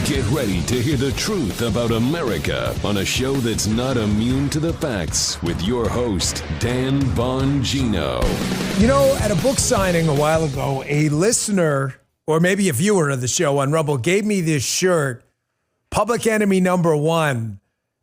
Get ready to hear the truth about America on a show that's not immune to the facts with your host, Dan Bongino. You know, at a book signing a while ago, a listener, or maybe a viewer of the show on Rumble, gave me this shirt, Public Enemy #1.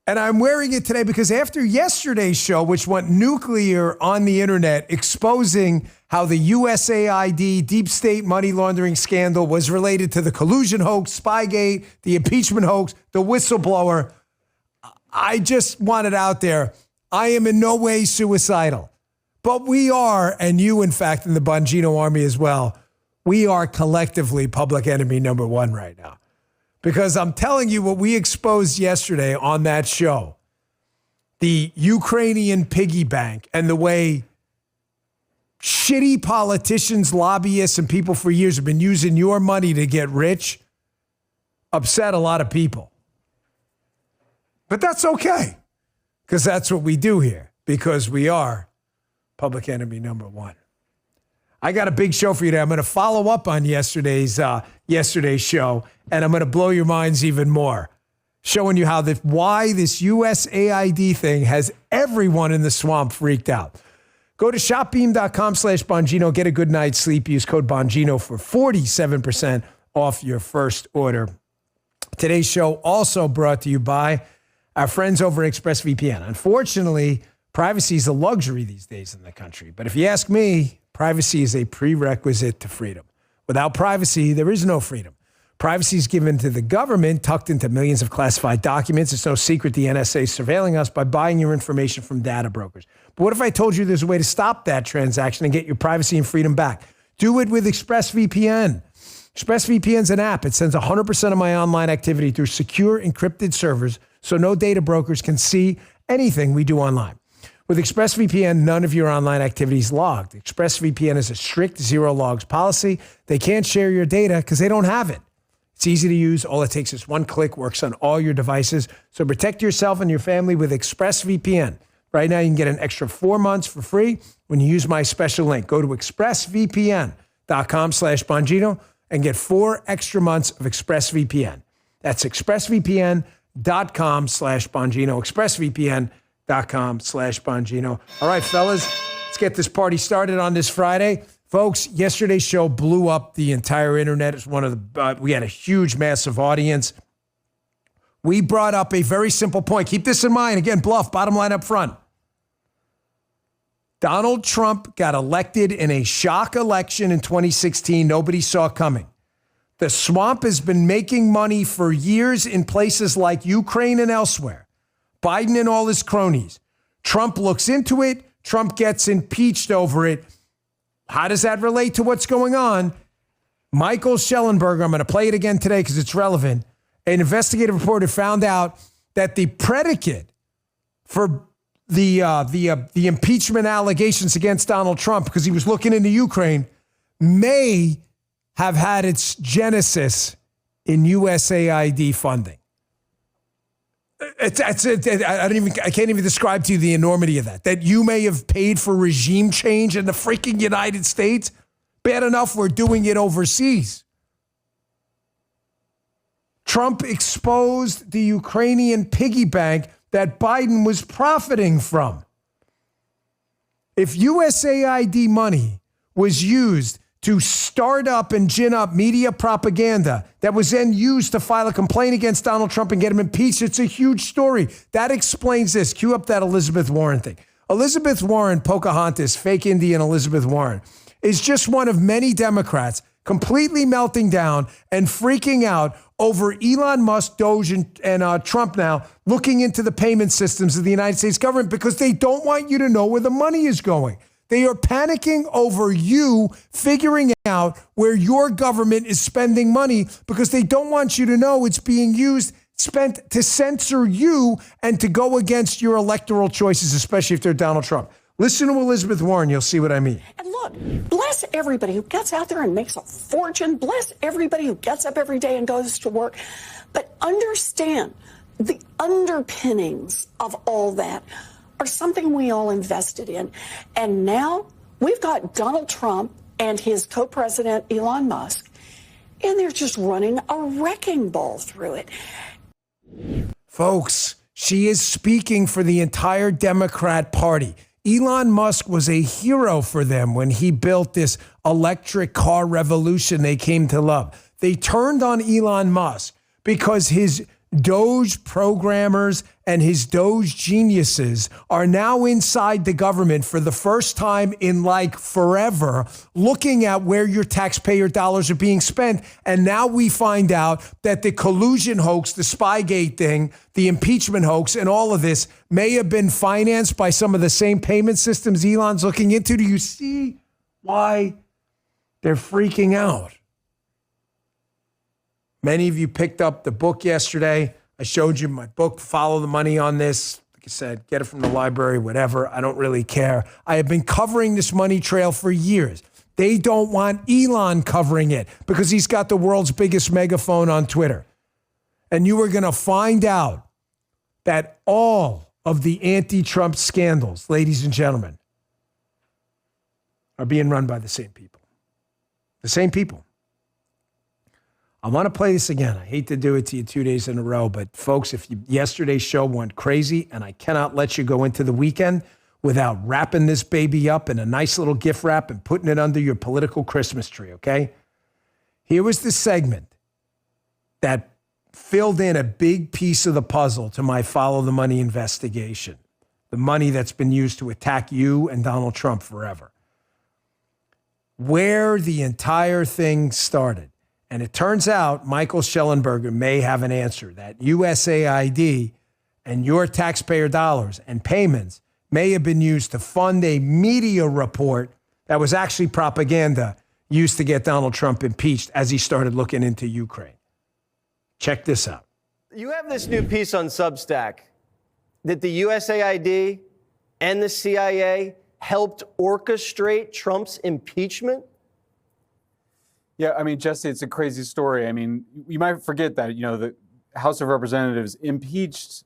And I'm wearing it today because after yesterday's show, which went nuclear on the internet, exposing how the USAID deep state money laundering scandal was related to the collusion hoax, Spygate, the impeachment hoax, the whistleblower, I just want it out there. I am in no way suicidal. But we are, and you, in fact, in the Bongino army as well, we are collectively public enemy #1 right now. Because I'm telling you what we exposed yesterday on that show, the Ukrainian piggy bank and the way shitty politicians, lobbyists, and people for years have been using your money to get rich, upset a lot of people. But that's okay, because that's what we do here, because we are public enemy #1. I got a big show for you today. I'm going to follow up on yesterday's show, and I'm going to blow your minds even more, showing you why this USAID thing has everyone in the swamp freaked out. Go to shopbeam.com/Bongino. Get a good night's sleep. Use code Bongino for 47% off your first order. Today's show also brought to you by our friends over at ExpressVPN. Unfortunately, privacy is a luxury these days in the country. But if you ask me, privacy is a prerequisite to freedom. Without privacy, there is no freedom. Privacy is given to the government, tucked into millions of classified documents. It's no secret the NSA is surveilling us by buying your information from data brokers. But what if I told you there's a way to stop that transaction and get your privacy and freedom back? Do it with ExpressVPN. ExpressVPN is an app. It sends 100% of my online activity through secure encrypted servers, so no data brokers can see anything we do online. With ExpressVPN, none of your online activity is logged. ExpressVPN is a strict zero logs policy. They can't share your data because they don't have it. It's easy to use. All it takes is one click, works on all your devices. So protect yourself and your family with ExpressVPN. Right now, you can get an extra 4 months for free when you use my special link. Go to expressvpn.com/Bongino and get 4 extra months of ExpressVPN. That's expressvpn.com/Bongino. expressvpn.com/Bongino. All right, fellas, let's get this party started on this Friday. Folks, yesterday's show blew up the entire internet. It's one of the, we had a huge, massive audience. We brought up a very simple point. Keep this in mind. Again, bluff, bottom line up front. Donald Trump got elected in a shock election in 2016 nobody saw coming. The swamp has been making money for years in places like Ukraine and elsewhere. Biden and all his cronies. Trump looks into it. Trump gets impeached over it. How does that relate to what's going on? Michael Schellenberger, I'm going to play it again today because it's relevant. An investigative reporter found out that the predicate for the impeachment allegations against Donald Trump, because he was looking into Ukraine, may have had its genesis in USAID funding. I can't even describe to you the enormity of that. That you may have paid for regime change in the freaking United States. Bad enough we're doing it overseas. Trump exposed the Ukrainian piggy bank that Biden was profiting from. If USAID money was used to start up and gin up media propaganda that was then used to file a complaint against Donald Trump and get him impeached, it's a huge story. That explains this. Cue up that Elizabeth Warren thing. Elizabeth Warren, Pocahontas, fake Indian Elizabeth Warren, is just one of many Democrats completely melting down and freaking out over Elon Musk, DOGE, and Trump now looking into the payment systems of the United States government because they don't want you to know where the money is going. They are panicking over you figuring out where your government is spending money because they don't want you to know it's being spent to censor you and to go against your electoral choices, especially if they're Donald Trump. Listen to Elizabeth Warren. You'll see what I mean. And look, bless everybody who gets out there and makes a fortune. Bless everybody who gets up every day and goes to work. But understand the underpinnings of all that are something we all invested in. And now we've got Donald Trump and his co-president, Elon Musk, and they're just running a wrecking ball through it. Folks, she is speaking for the entire Democrat Party. Elon Musk was a hero for them when he built this electric car revolution they came to love. They turned on Elon Musk because his DOGE programmers and his DOGE geniuses are now inside the government for the first time in like forever, looking at where your taxpayer dollars are being spent. And now we find out that the collusion hoax, the Spygate thing, the impeachment hoax, and all of this may have been financed by some of the same payment systems Elon's looking into. Do you see why they're freaking out? Many of you picked up the book yesterday. I showed you my book, Follow the Money on this. Like I said, get it from the library, whatever. I don't really care. I have been covering this money trail for years. They don't want Elon covering it because he's got the world's biggest megaphone on Twitter. And you are going to find out that all of the anti-Trump scandals, ladies and gentlemen, are being run by the same people. The same people. I want to play this again. I hate to do it to you 2 days in a row, but folks, yesterday's show went crazy, and I cannot let you go into the weekend without wrapping this baby up in a nice little gift wrap and putting it under your political Christmas tree, okay? Here was the segment that filled in a big piece of the puzzle to my Follow the Money investigation, the money that's been used to attack you and Donald Trump forever. Where the entire thing started. And it turns out Michael Schellenberger may have an answer that USAID and your taxpayer dollars and payments may have been used to fund a media report that was actually propaganda used to get Donald Trump impeached as he started looking into Ukraine. Check this out. You have this new piece on Substack that the USAID and the CIA helped orchestrate Trump's impeachment. Yeah, I mean, Jesse, it's a crazy story. I mean, you might forget that, the House of Representatives impeached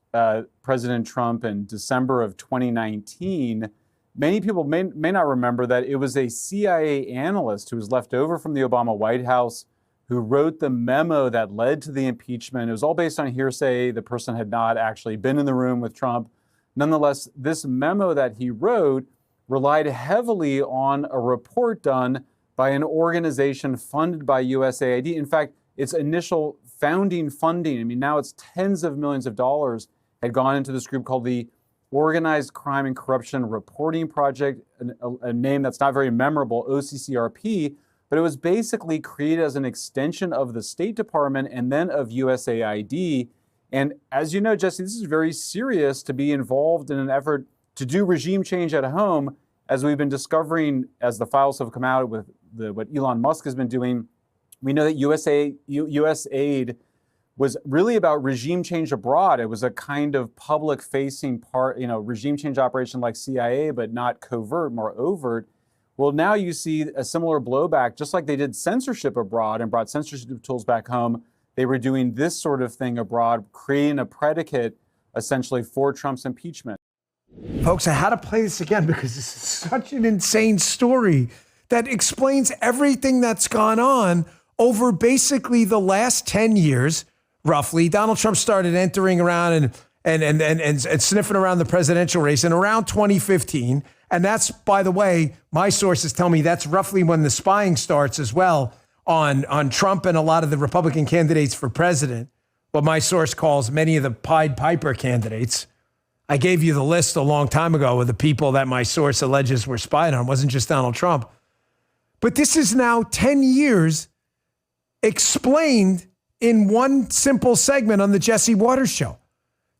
President Trump in December of 2019. Many people may not remember that it was a CIA analyst who was left over from the Obama White House who wrote the memo that led to the impeachment. It was all based on hearsay. The person had not actually been in the room with Trump. Nonetheless, this memo that he wrote relied heavily on a report done by an organization funded by USAID. In fact, its initial founding funding, I mean, now it's tens of millions of dollars, had gone into this group called the Organized Crime and Corruption Reporting Project, a name that's not very memorable, OCCRP, but it was basically created as an extension of the State Department and then of USAID. And as you know, Jesse, this is very serious to be involved in an effort to do regime change at home, as we've been discovering as the files have come out with what Elon Musk has been doing. We know that USAID was really about regime change abroad. It was a kind of public-facing part, regime change operation like CIA, but not covert, more overt. Well, now you see a similar blowback, just like they did censorship abroad and brought censorship tools back home. They were doing this sort of thing abroad, creating a predicate essentially for Trump's impeachment. Folks, I had to play this again because this is such an insane story that explains everything that's gone on over basically the last 10 years, roughly. Donald Trump started entering around and sniffing around the presidential race in around 2015. And that's, by the way, my sources tell me that's roughly when the spying starts as well on Trump and a lot of the Republican candidates for president, what my source calls many of the Pied Piper candidates. I gave you the list a long time ago of the people that my source alleges were spied on. It wasn't just Donald Trump. But this is now 10 years explained in one simple segment on the Jesse Waters Show.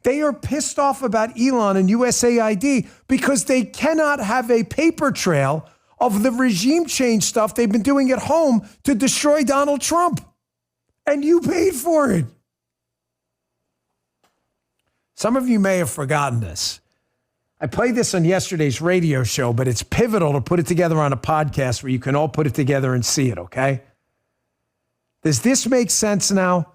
They are pissed off about Elon and USAID because they cannot have a paper trail of the regime change stuff they've been doing at home to destroy Donald Trump. And you paid for it. Some of you may have forgotten this. I played this on yesterday's radio show, but it's pivotal to put it together on a podcast where you can all put it together and see it, okay? Does this make sense now?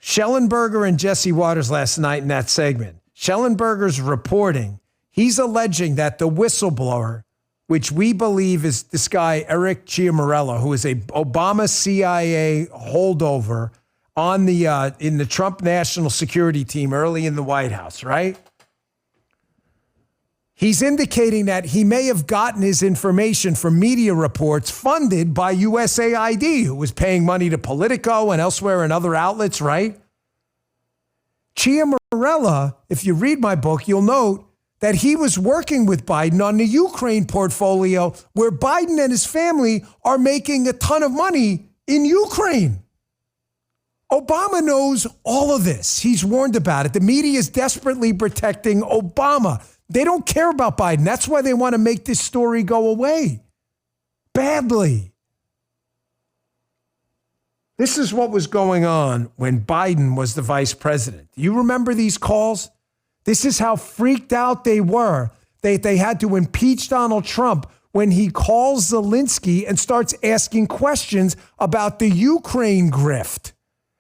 Schellenberger and Jesse Waters last night in that segment. Schellenberger's reporting, he's alleging that the whistleblower which we believe is this guy, Eric Ciamarella, who is a Obama CIA holdover on the in the Trump National Security Team early in the White House, right? He's indicating that he may have gotten his information from media reports funded by USAID, who was paying money to Politico and elsewhere in other outlets, right? Ciamarella, if you read my book, you'll note that he was working with Biden on the Ukraine portfolio, where Biden and his family are making a ton of money in Ukraine. Obama knows all of this. He's warned about it. The media is desperately protecting Obama. They don't care about Biden. That's why they want to make this story go away badly. This is what was going on when Biden was the vice president. You remember these calls? This is how freaked out they were. They had to impeach Donald Trump when he calls Zelensky and starts asking questions about the Ukraine grift.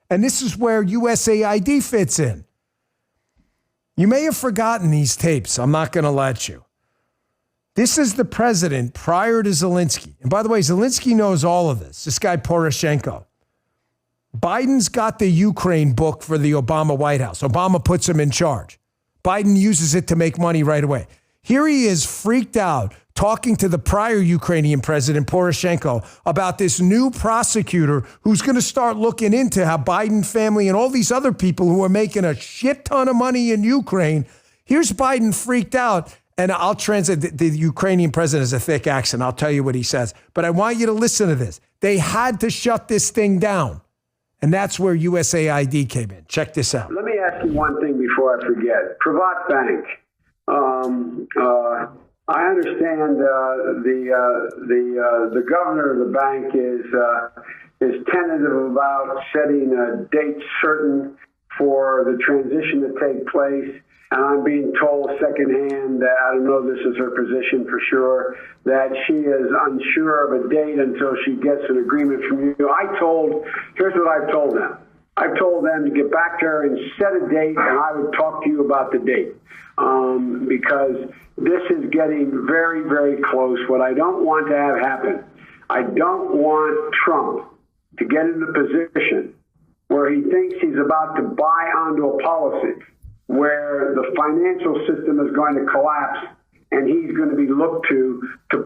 And this is where USAID fits in. You may have forgotten these tapes. I'm not going to let you. This is the president prior to Zelensky. And by the way, Zelensky knows all of this. This guy, Poroshenko. Biden's got the Ukraine book for the Obama White House. Obama puts him in charge. Biden uses it to make money right away. Here he is freaked out talking to the prior Ukrainian president, Poroshenko, about this new prosecutor who's going to start looking into how Biden family and all these other people who are making a shit ton of money in Ukraine. Here's Biden freaked out. And I'll translate. The Ukrainian president has a thick accent. I'll tell you what he says. But I want you to listen to this. They had to shut this thing down. And that's where USAID came in. Check this out. Let me ask you one thing before I forget. Privat bank. I understand the governor of the bank is tentative about setting a date certain for the transition to take place. And I'm being told secondhand that, I don't know this is her position for sure, that she is unsure of a date until she gets an agreement from you. Here's what I've told them. I've told them to get back to her and set a date, and I would talk to you about the date. Because this is getting very, very close. What I don't want to have happen, I don't want Trump to get in the position where he thinks he's about to buy onto a policy where the financial system is going to collapse and he's going to be looked to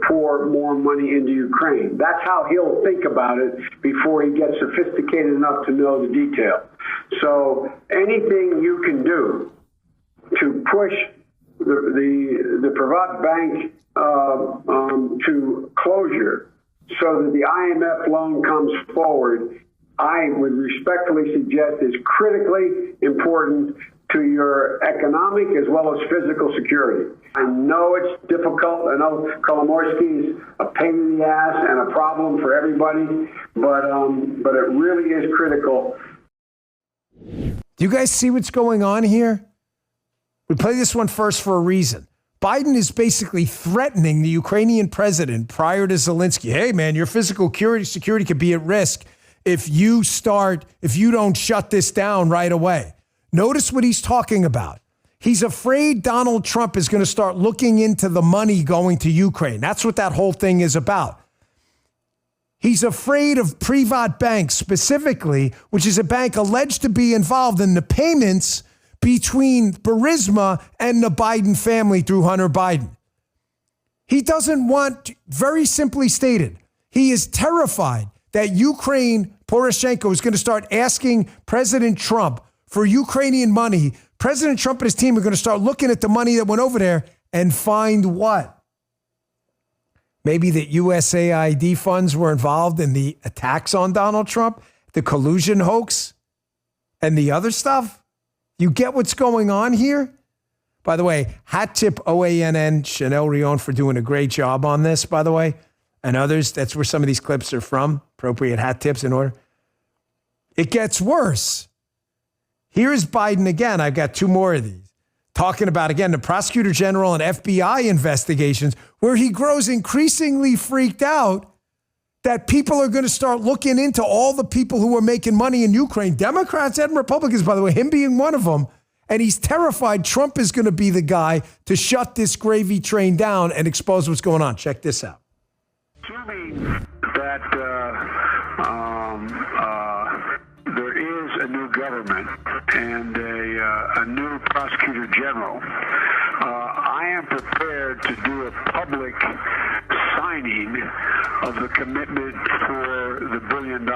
pour more money into Ukraine. That's how he'll think about it before he gets sophisticated enough to know the detail. So anything you can do to push the Privat bank to closure so that the IMF loan comes forward, I would respectfully suggest is critically important to your economic as well as physical security. I know it's difficult. I know Kolomoisky is a pain in the ass and a problem for everybody, but it really is critical. Do you guys see what's going on here? We play this one first for a reason. Biden is basically threatening the Ukrainian president prior to Zelensky. Hey, man, your physical security could be at risk if you don't shut this down right away. Notice what he's talking about. He's afraid Donald Trump is going to start looking into the money going to Ukraine. That's what that whole thing is about. He's afraid of Privat Bank specifically, which is a bank alleged to be involved in the payments between Burisma and the Biden family through Hunter Biden. He doesn't want, very simply stated, he is terrified that Poroshenko is going to start asking President Trump for Ukrainian money. President Trump and his team are going to start looking at the money that went over there and find what? Maybe that USAID funds were involved in the attacks on Donald Trump, the collusion hoax, and the other stuff. You get what's going on here? By the way, hat tip OANN, Chanel Rion for doing a great job on this, by the way, and others. That's where some of these clips are from. Appropriate hat tips in order. It gets worse. Here's Biden again. I've got two more of these. Talking about, again, the prosecutor general and FBI investigations, where he grows increasingly freaked out that people are going to start looking into all the people who are making money in Ukraine, Democrats and Republicans, by the way, him being one of them, And he's terrified Trump is going to be the guy to shut this gravy train down and expose what's going on. Check this out. Assuming that there is a new government and a new prosecutor general, I am prepared to do a public signing of the commitment for the $1 billion.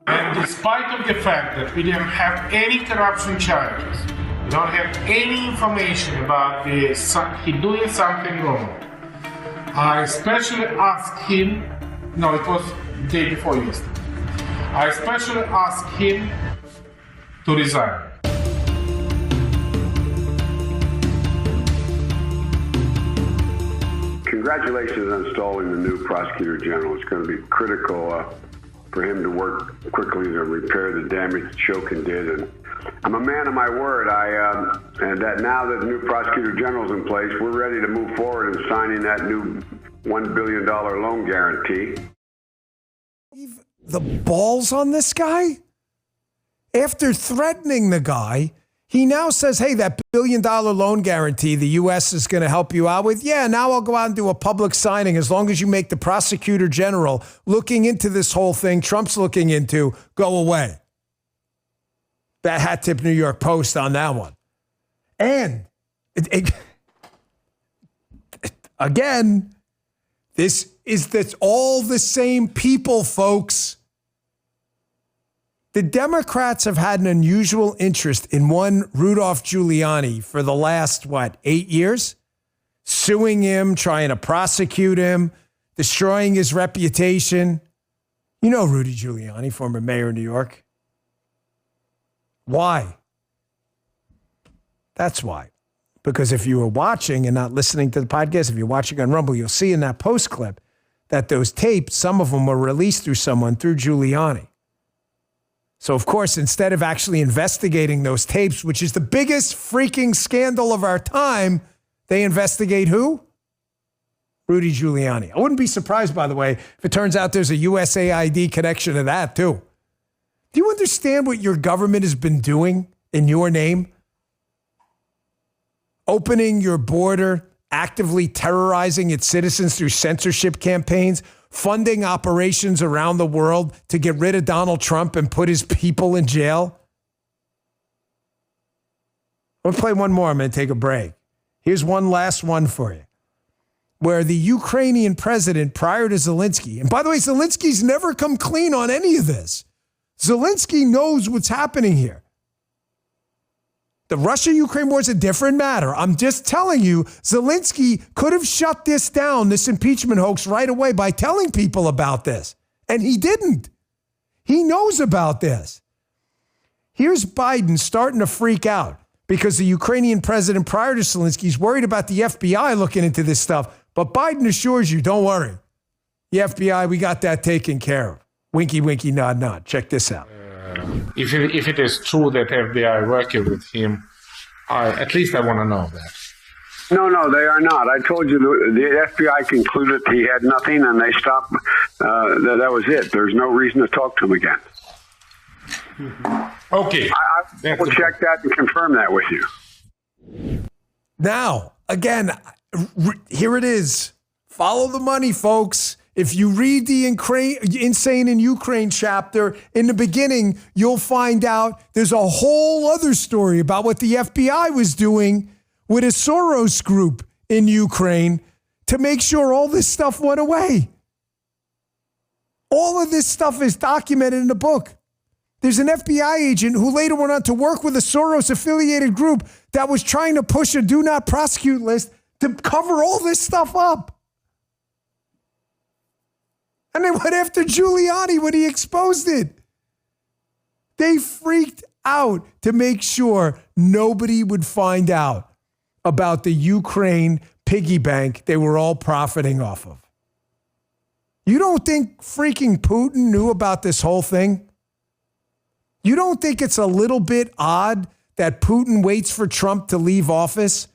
And despite of the fact that we didn't have any corruption charges, we don't have any information about he doing something wrong, I especially asked him, no, it was the day before yesterday, I especially asked him to resign. Congratulations on installing the new prosecutor general. It's going to be critical for him to work quickly to repair the damage Shokin did. And I'm a man of my word. And that now that the new prosecutor general's in place, we're ready to move forward in signing that new $1 billion loan guarantee. The balls on this guy? After threatening the guy, he now says, hey, that $1 billion loan guarantee the U.S. is going to help you out with, yeah, now I'll go out and do a public signing as long as you make the prosecutor general looking into this whole thing Trump's looking into go away. That hat tip New York Post on that one. And again, that's all the same people, folks. The Democrats have had an unusual interest in one Rudolph Giuliani for the last, 8 years? Suing him, trying to prosecute him, destroying his reputation. You know Rudy Giuliani, former mayor of New York. Why? That's why. Because if you were watching and not listening to the podcast, if you're watching on Rumble, you'll see in that post clip that those tapes, some of them were released through someone, through Giuliani. So, of course, instead of actually investigating those tapes, which is the biggest freaking scandal of our time, they investigate who? Rudy Giuliani. I wouldn't be surprised, by the way, if it turns out there's a USAID connection to that, too. Do you understand what your government has been doing in your name? Opening your border, actively terrorizing its citizens through censorship campaigns, funding operations around the world to get rid of Donald Trump and put his people in jail. I'm going to play one more. I'm going to take a break. Here's one last one for you, where the Ukrainian president prior to Zelensky, and by the way, Zelensky's never come clean on any of this. Zelensky knows what's happening here. The Russia-Ukraine war is a different matter. I'm just telling you, Zelensky could have shut this down, this impeachment hoax, right away by telling people about this. And he didn't. He knows about this. Here's Biden starting to freak out because the Ukrainian president prior to Zelensky is worried about the FBI looking into this stuff. But Biden assures you, don't worry. The FBI, we got that taken care of. Winky, winky, nod, nod. Check this out. If it is true that FBI working with him, at least I want to know that. No, they are not. I told you the FBI concluded he had nothing, and they stopped. That was it. There's no reason to talk to him again. Okay. I will check that and confirm that with you. Now, again, here it is. Follow the money, folks. If you read the Insane in Ukraine chapter, in the beginning, you'll find out there's a whole other story about what the FBI was doing with a Soros group in Ukraine to make sure all this stuff went away. All of this stuff is documented in the book. There's an FBI agent who later went on to work with a Soros-affiliated group that was trying to push a do not prosecute list to cover all this stuff up. And they went after Giuliani when he exposed it. They freaked out to make sure nobody would find out about the Ukraine piggy bank they were all profiting off of. You don't think freaking Putin knew about this whole thing? You don't think it's a little bit odd that Putin waits for Trump to leave office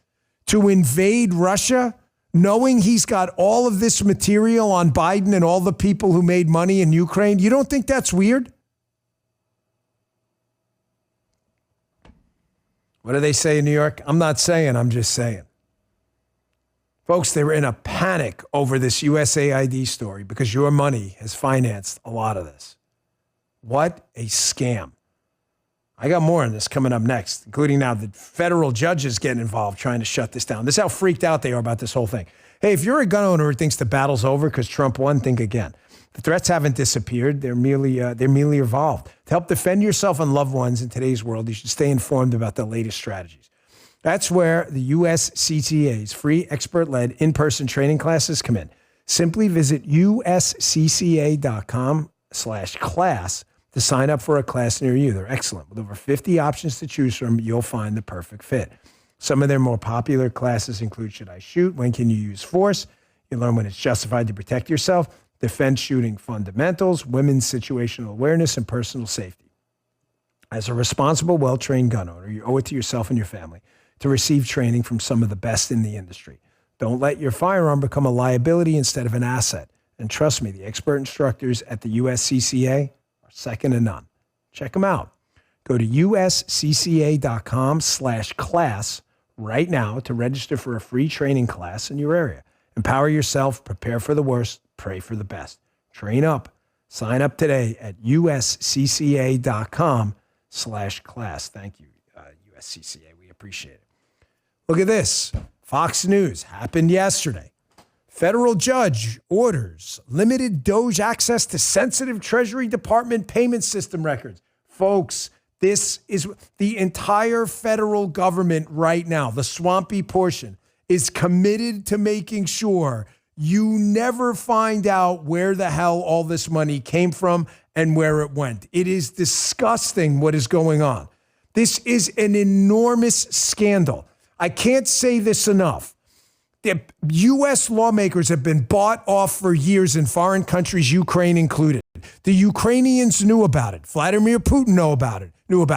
to invade Russia, knowing he's got all of this material on Biden and all the people who made money in Ukraine, you don't think that's weird? What do they say in New York? I'm not saying, I'm just saying. Folks, they were in a panic over this USAID story because your money has financed a lot of this. What a scam. I got more on this coming up next, including now the federal judges getting involved trying to shut this down. This is how freaked out they are about this whole thing. Hey, if you're a gun owner who thinks the battle's over because Trump won, think again. The threats haven't disappeared. They're merely evolved. To help defend yourself and loved ones in today's world, you should stay informed about the latest strategies. That's where the USCCA's free expert-led in-person training classes come in. Simply visit uscca.com/class to sign up for a class near you. They're excellent. With over 50 options to choose from, you'll find the perfect fit. Some of their more popular classes include Should I Shoot? When Can You Use Force? You learn when it's justified to protect yourself, defense shooting fundamentals, women's situational awareness, and personal safety. As a responsible, well-trained gun owner, you owe it to yourself and your family to receive training from some of the best in the industry. Don't let your firearm become a liability instead of an asset. And trust me, the expert instructors at the USCCA are second to none. Check them out. Go to uscca.com/class right now to register for a free training class in your area. Empower yourself, prepare for the worst, pray for the best. Train up. Sign up today at uscca.com/class. Thank you, USCCA. We appreciate it. Look at this. Fox News happened yesterday. Federal judge orders limited DOGE access to sensitive Treasury Department payment system records. Folks, this is the entire federal government right now. The swampy portion is committed to making sure you never find out where the hell all this money came from and where it went. It is disgusting what is going on. This is an enormous scandal. I can't say this enough. The U.S. lawmakers have been bought off for years in foreign countries, Ukraine included. The Ukrainians knew about it. Vladimir Putin knew about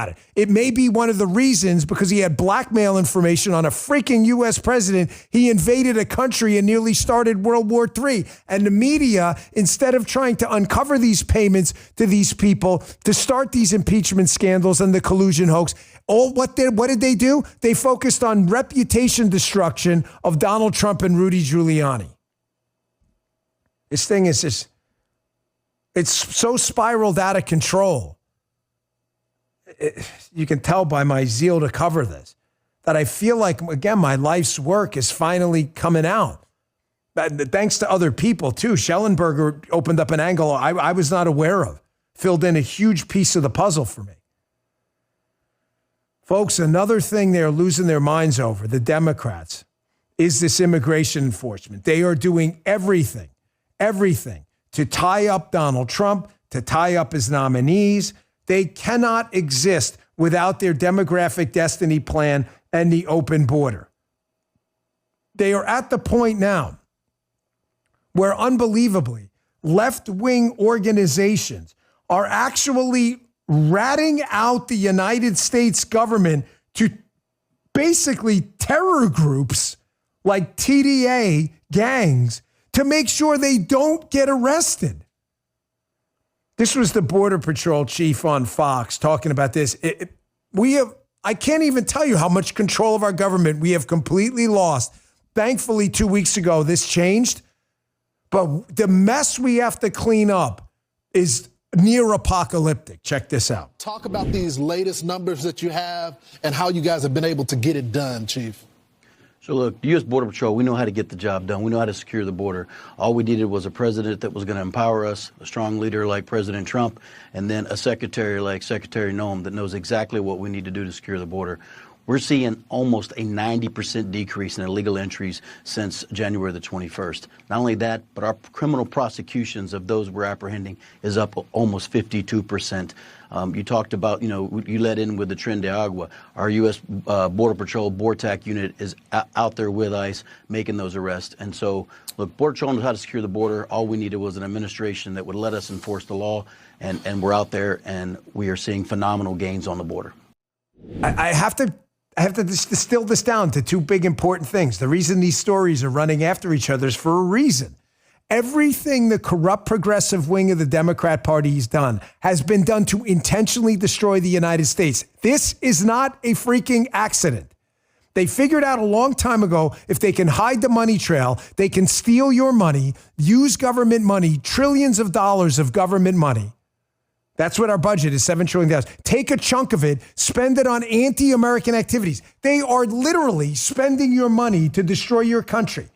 it. It may be one of the reasons, because he had blackmail information on a freaking U.S. president, he invaded a country and nearly started World War III. And the media, instead of trying to uncover these payments to these people, to start these impeachment scandals and the collusion hoax, what did they do? They focused on reputation destruction of Donald Trump and Rudy Giuliani. This thing is just, it's so spiraled out of control. You can tell by my zeal to cover this that I feel like, again, my life's work is finally coming out. Thanks to other people, too. Schellenberger opened up an angle I was not aware of, filled in a huge piece of the puzzle for me. Folks, another thing they're losing their minds over, the Democrats, is this immigration enforcement. They are doing everything to tie up Donald Trump, to tie up his nominees. They cannot exist without their demographic destiny plan and the open border. They are at the point now where, unbelievably, left-wing organizations are actually ratting out the United States government to basically terror groups like TDA gangs to make sure they don't get arrested. This was the Border Patrol chief on Fox talking about this. I can't even tell you how much control of our government we have completely lost. Thankfully, 2 weeks ago, this changed. But the mess we have to clean up is near apocalyptic. Check this out. Talk about these latest numbers that you have and how you guys have been able to get it done, Chief. So look, the U.S. Border Patrol, we know how to get the job done. We know how to secure the border. All we needed was a president that was going to empower us, a strong leader like President Trump, and then a secretary like Secretary Noem that knows exactly what we need to do to secure the border. We're seeing almost a 90% decrease in illegal entries since January the 21st. Not only that, but our criminal prosecutions of those we're apprehending is up almost 52%. You talked about, you led in with the Tren de Agua. Our U.S. Border Patrol BORTAC unit is out there with ICE making those arrests. And so, look, Border Patrol knows how to secure the border. All we needed was an administration that would let us enforce the law. And we're out there, and we are seeing phenomenal gains on the border. I have to I have to distill this down to two big important things. The reason these stories are running after each other is for a reason. Everything the corrupt progressive wing of the Democrat Party has done has been done to intentionally destroy the United States. This is not a freaking accident. They figured out a long time ago, if they can hide the money trail, they can steal your money, use government money, trillions of dollars of government money. That's what our budget is, $7 trillion. Take a chunk of it, spend it on anti-American activities. They are literally spending your money to destroy your country.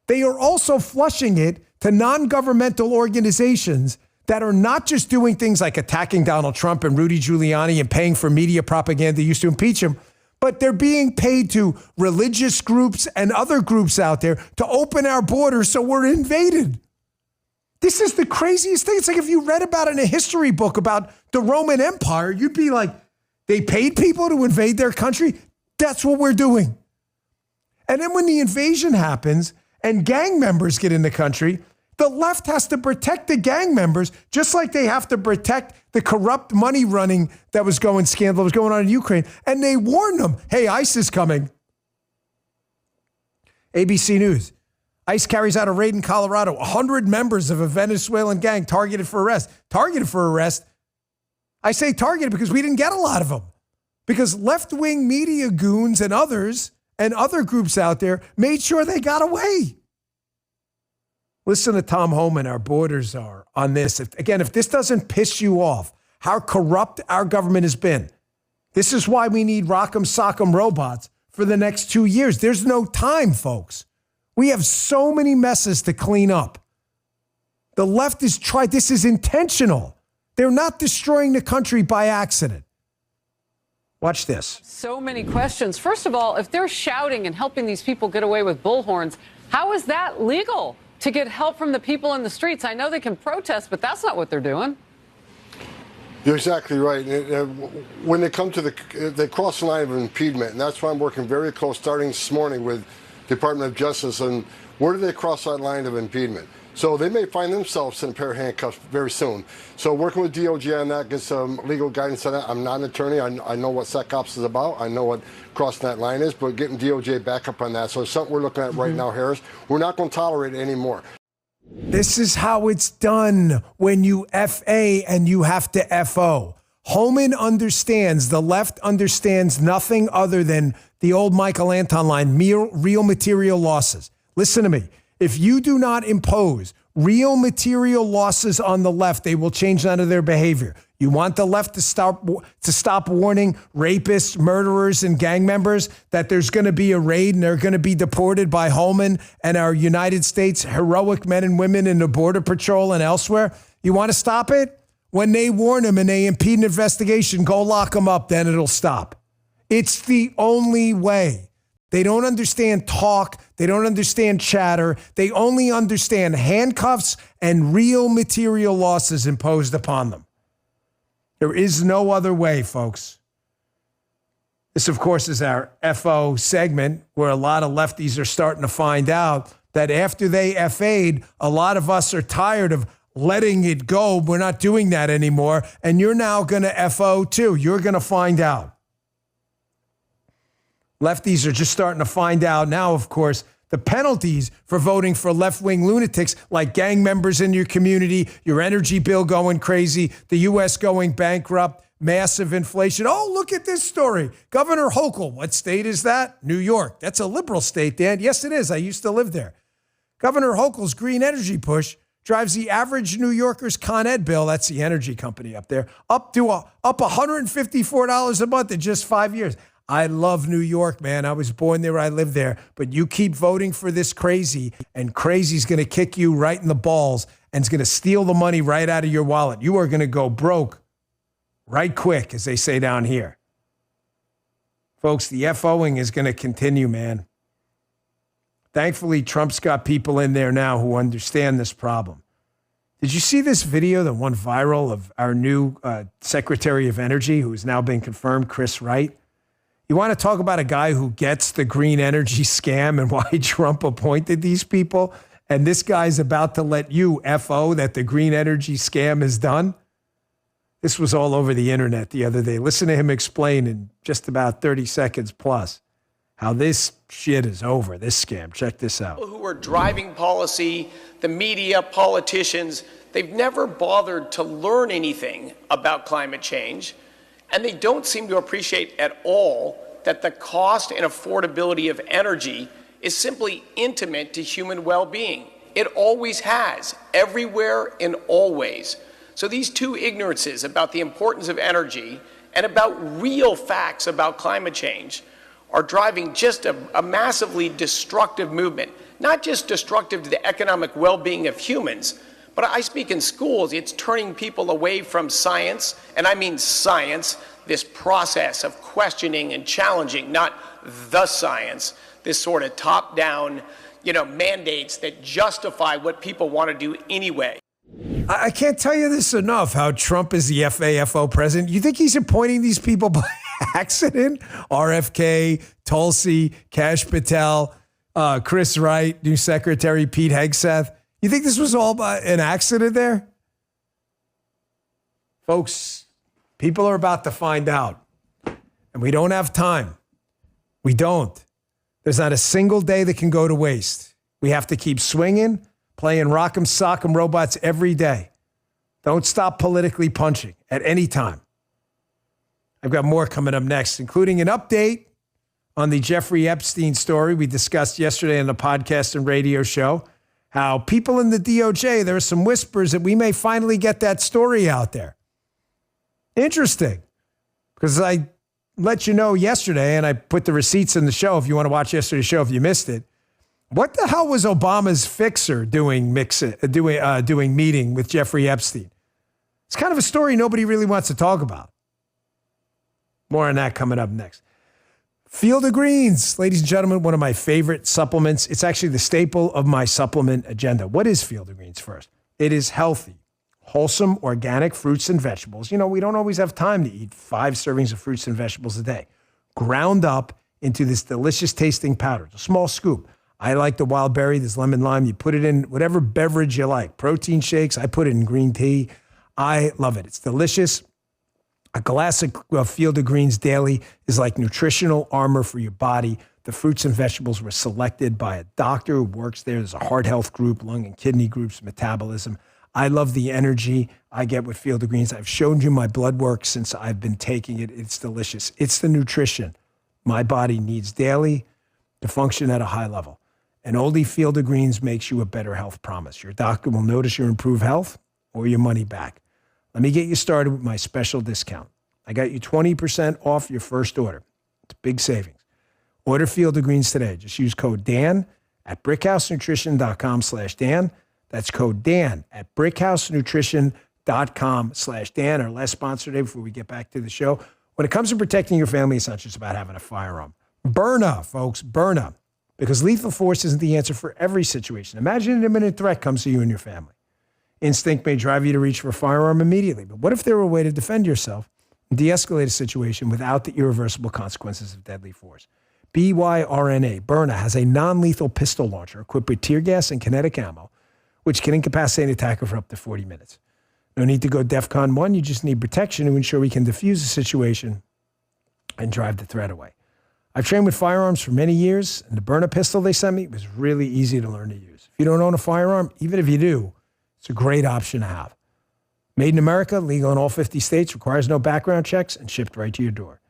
They are also flushing it to non-governmental organizations that are not just doing things like attacking Donald Trump and Rudy Giuliani and paying for media propaganda used to impeach him, but they're being paid to religious groups and other groups out there to open our borders so we're invaded. This is the craziest thing. It's like if you read about it in a history book about the Roman Empire, you'd be like, they paid people to invade their country? That's what we're doing. And then when the invasion happens and gang members get in the country, the left has to protect the gang members just like they have to protect the corrupt money running that was going on in Ukraine. And they warned them, hey, ICE is coming. ABC News. ICE carries out a raid in Colorado. 100 members of a Venezuelan gang targeted for arrest. Targeted for arrest. I say targeted because we didn't get a lot of them. Because left-wing media goons and others and other groups out there made sure they got away. Listen to Tom Homan, our borders are on this. If this doesn't piss you off, how corrupt our government has been, this is why we need Rock'em Sock'em robots for the next 2 years. There's no time, folks. We have so many messes to clean up. The left is tried. This is intentional. They're not destroying the country by accident. Watch this. So many questions. First of all, if they're shouting and helping these people get away with bullhorns, how is that legal to get help from the people in the streets? I know they can protest, but that's not what they're doing. You're exactly right. When they come to they cross the line of impediment, and that's why I'm working very close, starting this morning with Department of Justice, and where do they cross that line of impediment? So they may find themselves in a pair of handcuffs very soon. So working with DOGE on that, get some legal guidance on that. I'm not an attorney. I know what SecOps is about. I know what crossing that line is, but getting DOJ back up on that. So it's something we're looking at right now, Harris. We're not going to tolerate it anymore. This is how it's done when you FA and you have to FO. Homan understands, the left understands nothing other than the old Michael Anton line, real material losses. Listen to me. If you do not impose real material losses on the left, they will change none of their behavior. You want the left to stop warning rapists, murderers, and gang members that there's going to be a raid and they're going to be deported by Homan and our United States heroic men and women in the Border Patrol and elsewhere? You want to stop it? When they warn them and they impede an investigation, go lock them up, then it'll stop. It's the only way. They don't understand talk. They don't understand chatter. They only understand handcuffs and real material losses imposed upon them. There is no other way, folks. This, of course, is our FO segment where a lot of lefties are starting to find out that after they FA'd, a lot of us are tired of letting it go. We're not doing that anymore. And you're now going to FO too. You're going to find out. Lefties are just starting to find out now, of course, the penalties for voting for left-wing lunatics like gang members in your community, your energy bill going crazy, the U.S. going bankrupt, massive inflation. Oh, look at this story. Governor Hochul, what state is that? New York. That's a liberal state, Dan. Yes, it is. I used to live there. Governor Hochul's green energy push drives the average New Yorker's Con Ed bill, that's the energy company up there, up $154 a month in just 5 years. I love New York, man. I was born there. I live there. But you keep voting for this crazy, and crazy's going to kick you right in the balls and is going to steal the money right out of your wallet. You are going to go broke right quick, as they say down here. Folks, the FOing is going to continue, man. Thankfully, Trump's got people in there now who understand this problem. Did you see this video that went viral of our new Secretary of Energy, who has now been confirmed, Chris Wright? You want to talk about a guy who gets the green energy scam and why Trump appointed these people? And this guy's about to let you FO that the green energy scam is done? This was all over the internet the other day. Listen to him explain in just about 30 seconds plus how this shit is over, this scam. Check this out. People who are driving policy, the media, politicians, they've never bothered to learn anything about climate change, and they don't seem to appreciate at all that the cost and affordability of energy is simply intimate to human well-being. It always has, everywhere and always. So these two ignorances about the importance of energy and about real facts about climate change are driving just a massively destructive movement, not just destructive to the economic well-being of humans, but I speak in schools, it's turning people away from science, and I mean science, this process of questioning and challenging, not the science, this sort of top-down, mandates that justify what people want to do anyway. I can't tell you this enough, how Trump is the FAFO president. You think he's appointing these people by accident? RFK, Tulsi, Kash Patel, Chris Wright, new secretary Pete Hegseth. You think this was all by an accident there? Folks, people are about to find out. And we don't have time. We don't. There's not a single day that can go to waste. We have to keep swinging, playing rock'em sock'em robots every day. Don't stop politically punching at any time. I've got more coming up next, including an update on the Jeffrey Epstein story we discussed yesterday on the podcast and radio show. How people in the DOJ, there are some whispers that we may finally get that story out there. Interesting, because I let you know yesterday, and I put the receipts in the show if you want to watch yesterday's show if you missed it. What the hell was Obama's fixer doing meeting with Jeffrey Epstein? It's kind of a story nobody really wants to talk about. More on that coming up next. Field of Greens, ladies and gentlemen, one of my favorite supplements. It's actually the staple of my supplement agenda. What is Field of Greens first? It is healthy, wholesome, organic fruits and vegetables. We don't always have time to eat 5 servings of fruits and vegetables a day. Ground up into this delicious tasting powder. It's a small scoop. I like the wild berry, this lemon lime. You put it in whatever beverage you like. Protein shakes, I put it in green tea. I love it. It's delicious. A glass of Field of Greens daily is like nutritional armor for your body. The fruits and vegetables were selected by a doctor who works there. There's a heart health group, lung and kidney groups, metabolism. I love the energy I get with Field of Greens. I've shown you my blood work since I've been taking it. It's delicious. It's the nutrition my body needs daily to function at a high level. And only Field of Greens makes you a better health promise. Your doctor will notice your improved health or your money back. Let me get you started with my special discount. I got you 20% off your first order. It's big savings. Order Field of Greens today. Just use code Dan at brickhousenutrition.com/Dan. That's code Dan at brickhousenutrition.com/Dan. Our last sponsor today before we get back to the show. When it comes to protecting your family, it's not just about having a firearm. Byrna, folks, Byrna. Because lethal force isn't the answer for every situation. Imagine an imminent threat comes to you and your family. Instinct may drive you to reach for a firearm immediately. But what if there were a way to defend yourself and de-escalate a situation without the irreversible consequences of deadly force? BYRNA, Byrna, has a non-lethal pistol launcher equipped with tear gas and kinetic ammo, which can incapacitate an attacker for up to 40 minutes. No need to go DEFCON 1. You just need protection to ensure we can defuse the situation and drive the threat away. I've trained with firearms for many years, and the Byrna pistol they sent me was really easy to learn to use. If you don't own a firearm, even if you do, it's a great option to have. Made in America, legal in all 50 states, requires no background checks, and shipped right to your door.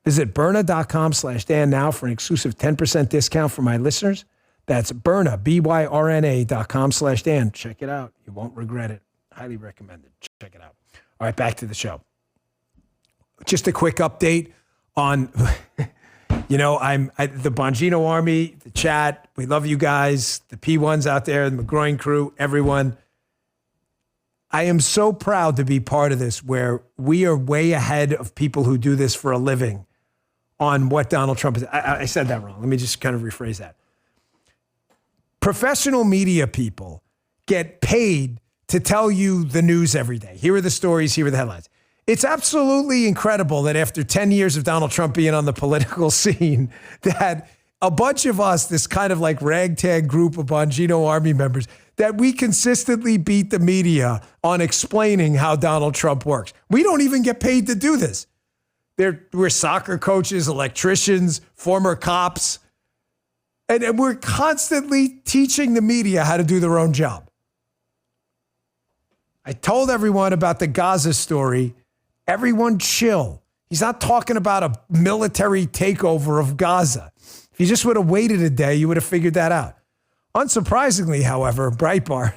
Visit Byrna.com/Dan now for an exclusive 10% discount for my listeners. That's Byrna, BYRNA.com/Dan. Check it out. You won't regret it. Highly recommended. Check it out. All right, back to the show. Just a quick update on, the Bongino Army, the chat. We love you guys, the P1s out there, the McGroin crew, everyone. I am so proud to be part of this where we are way ahead of people who do this for a living on what Donald Trump is. I said that wrong. Let me just kind of rephrase that. Professional media people get paid to tell you the news every day. Here are the stories. Here are the headlines. It's absolutely incredible that after 10 years of Donald Trump being on the political scene, that a bunch of us, this kind of like ragtag group of Bongino Army members, that we consistently beat the media on explaining how Donald Trump works. We don't even get paid to do this. We're soccer coaches, electricians, former cops, and we're constantly teaching the media how to do their own job. I told everyone about the Gaza story. Everyone chill. He's not talking about a military takeover of Gaza. If you just would have waited a day, you would have figured that out. Unsurprisingly, however, Breitbart,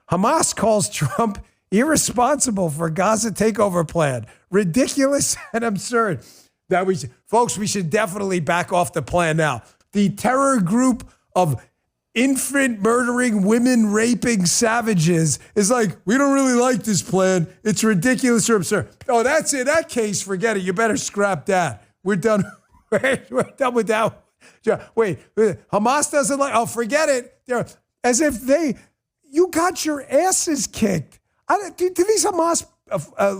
Hamas calls Trump irresponsible for Gaza takeover plan. Ridiculous and absurd. Folks, we should definitely back off the plan now. The terror group of infant murdering, women raping savages is like, we don't really like this plan. It's ridiculous or absurd. Oh, that's it. That case, forget it. You better scrap that. We're done. We're done with that. Wait, Hamas doesn't like, oh, forget it. As if you got your asses kicked. To these Hamas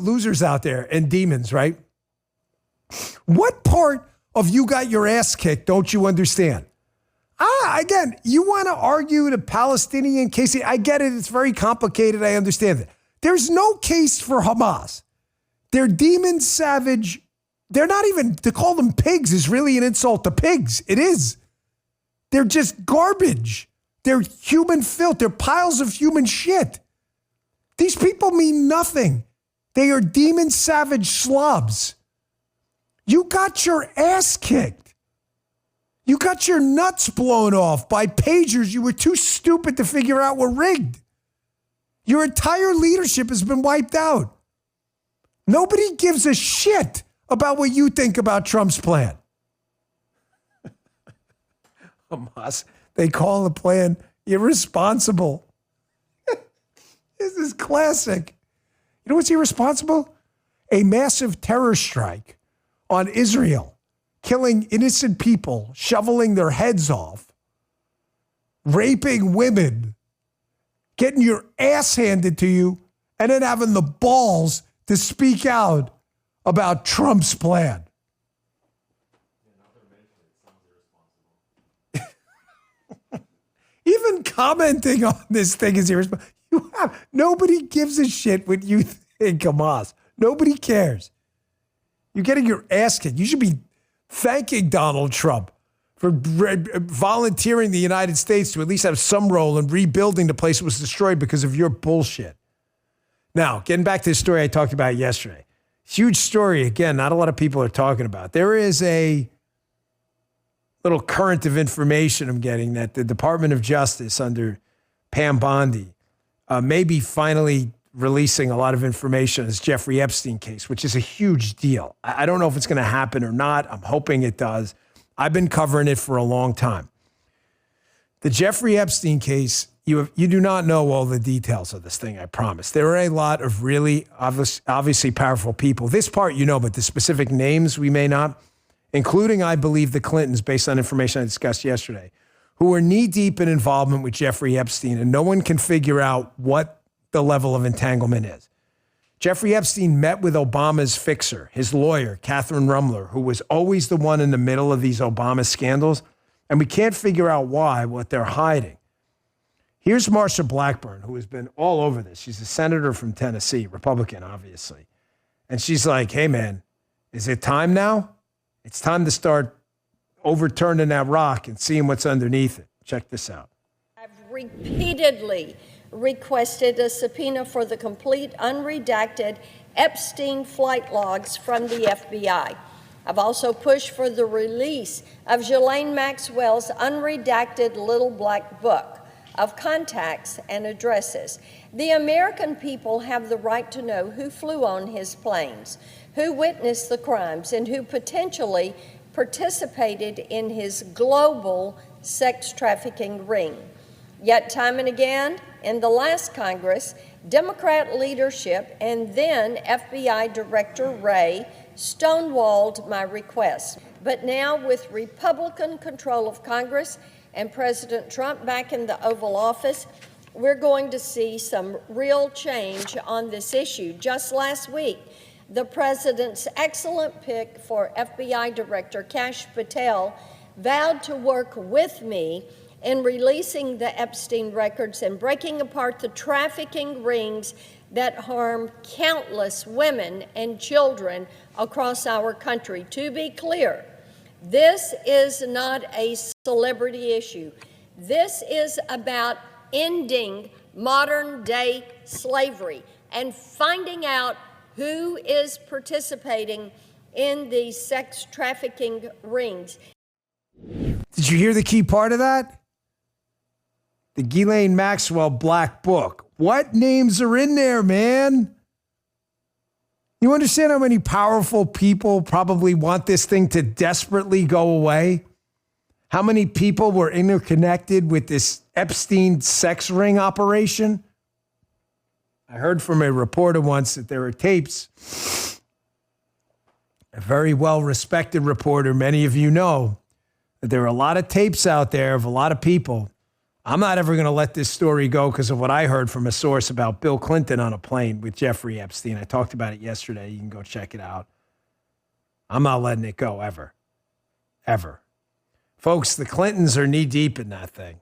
losers out there and demons, right? What part of you got your ass kicked don't you understand? Again, you want to argue the Palestinian case. I get it. It's very complicated. I understand it. There's no case for Hamas. They're demon savage. They're not even, to call them pigs is really an insult to pigs. It is. They're just garbage. They're human filth. They're piles of human shit. These people mean nothing. They are demon savage slobs. You got your ass kicked. You got your nuts blown off by pagers you were too stupid to figure out were rigged. Your entire leadership has been wiped out. Nobody gives a shit about what you think about Trump's plan. Hamas, they call the plan irresponsible. This is classic. You know what's irresponsible? A massive terror strike on Israel, killing innocent people, shoveling their heads off, raping women, getting your ass handed to you, and then having the balls to speak out about Trump's plan. Even commenting on this thing is irresponsible. Nobody gives a shit what you think, Hamas. Nobody cares. You're getting your ass kicked. You should be thanking Donald Trump for volunteering the United States to at least have some role in rebuilding the place that was destroyed because of your bullshit. Now, getting back to the story I talked about yesterday. Huge story, again, not a lot of people are talking about. There is a little current of information I'm getting that the Department of Justice under Pam Bondi may be finally releasing a lot of information on this Jeffrey Epstein case, which is a huge deal. I don't know if it's going to happen or not. I'm hoping it does. I've been covering it for a long time. The Jeffrey Epstein case, you do not know all the details of this thing, I promise. There are a lot of really obviously powerful people. This part you know, but the specific names we may not, including, I believe, the Clintons, based on information I discussed yesterday, who were knee-deep in involvement with Jeffrey Epstein, and no one can figure out what the level of entanglement is. Jeffrey Epstein met with Obama's fixer, his lawyer, Catherine Rumler, who was always the one in the middle of these Obama scandals, and we can't figure out why, what they're hiding. Here's Marsha Blackburn, who has been all over this. She's a senator from Tennessee, Republican, obviously. And she's like, hey, man, is it time now? It's time to start overturning that rock and seeing what's underneath it. Check this out. I've repeatedly requested a subpoena for the complete unredacted Epstein flight logs from the FBI. I've also pushed for the release of Ghislaine Maxwell's unredacted little black book of contacts and addresses. The American people have the right to know who flew on his planes, who witnessed the crimes, and who potentially participated in his global sex trafficking ring. Yet time and again, in the last Congress, Democrat leadership and then FBI Director Wray stonewalled my request. But now, with Republican control of Congress and President Trump back in the Oval Office, we're going to see some real change on this issue. Just last week, the president's excellent pick for FBI Director Kash Patel vowed to work with me in releasing the Epstein records and breaking apart the trafficking rings that harm countless women and children across our country. To be clear, this is not a celebrity issue. This is about ending modern-day slavery and finding out who is participating in these sex trafficking rings. Did you hear the key part of that? The Ghislaine Maxwell Black Book. What names are in there, man? You understand how many powerful people probably want this thing to desperately go away? How many people were interconnected with this Epstein sex ring operation? I heard from a reporter once that there are tapes. A very well-respected reporter, many of you know, that there are a lot of tapes out there of a lot of people. I'm not ever going to let this story go because of what I heard from a source about Bill Clinton on a plane with Jeffrey Epstein. I talked about it yesterday. You can go check it out. I'm not letting it go ever. Ever. Folks, the Clintons are knee-deep in that thing.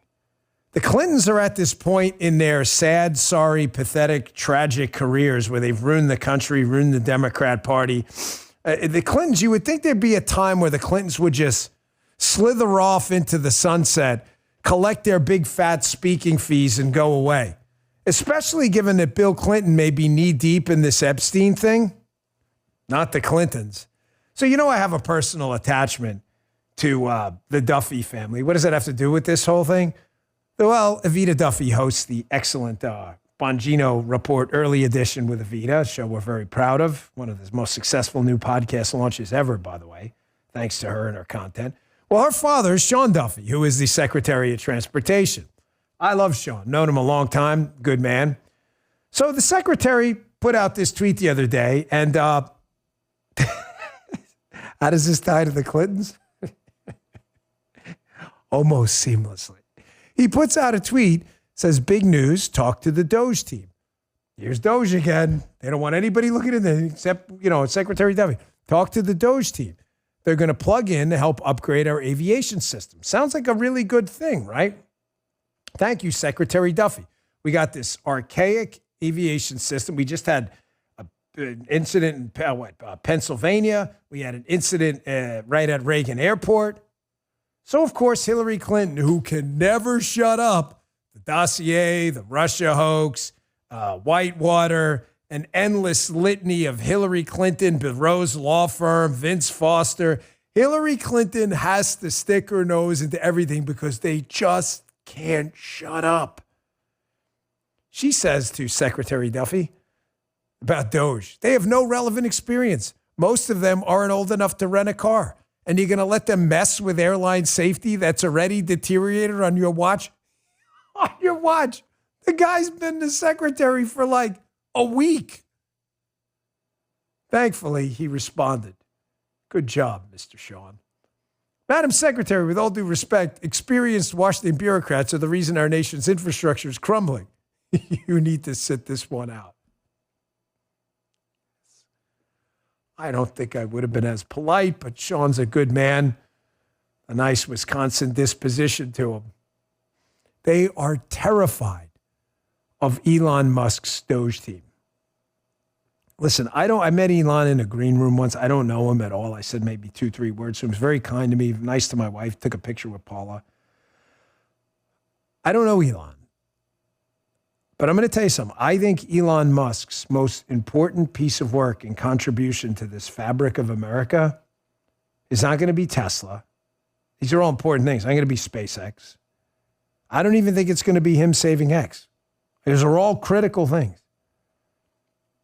The Clintons are at this point in their sad, sorry, pathetic, tragic careers where they've ruined the country, ruined the Democrat Party. The Clintons, you would think there'd be a time where the Clintons would just slither off into the sunset, collect their big fat speaking fees and go away, especially given that Bill Clinton may be knee-deep in this Epstein thing. Not the Clintons. So you know I have a personal attachment to the Duffy family. What does that have to do with this whole thing? Well, Evita Duffy hosts the excellent Bongino Report Early Edition with Evita, a show we're very proud of. One of the most successful new podcast launches ever, by the way, thanks to her and her content. Well, her father is Sean Duffy, who is the Secretary of Transportation. I love Sean. Known him a long time. Good man. So the Secretary put out this tweet the other day, and how does this tie to the Clintons? Almost seamlessly. He puts out a tweet, says, big news, talk to the DOGE team. Here's DOGE again. They don't want anybody looking at it except, Secretary Duffy. Talk to the DOGE team. They're going to plug in to help upgrade our aviation system. Sounds like a really good thing, right? Thank you, Secretary Duffy. We got this archaic aviation system. We just had an incident in Pennsylvania. We had an incident right at Reagan Airport. So, of course, Hillary Clinton, who can never shut up, the dossier, the Russia hoax, Whitewater, an endless litany of Hillary Clinton, Rose Law Firm, Vince Foster. Hillary Clinton has to stick her nose into everything because they just can't shut up. She says to Secretary Duffy about DOGE, they have no relevant experience. Most of them aren't old enough to rent a car. And you're going to let them mess with airline safety that's already deteriorated on your watch? On your watch. The guy's been the secretary for like a week. Thankfully, he responded. Good job, Mr. Sean. Madam Secretary, with all due respect, experienced Washington bureaucrats are the reason our nation's infrastructure is crumbling. You need to sit this one out. I don't think I would have been as polite, but Sean's a good man. A nice Wisconsin disposition to him. They are terrified of Elon Musk's DOGE team. Listen, I met Elon in a green room once. I don't know him at all. I said maybe 2-3 words to him. He was very kind to me, nice to my wife, took a picture with Paula. I don't know Elon. But I'm going to tell you something. I think Elon Musk's most important piece of work and contribution to this fabric of America is not going to be Tesla. These are all important things. I'm going to be SpaceX. I don't even think it's going to be him saving X. Those are all critical things.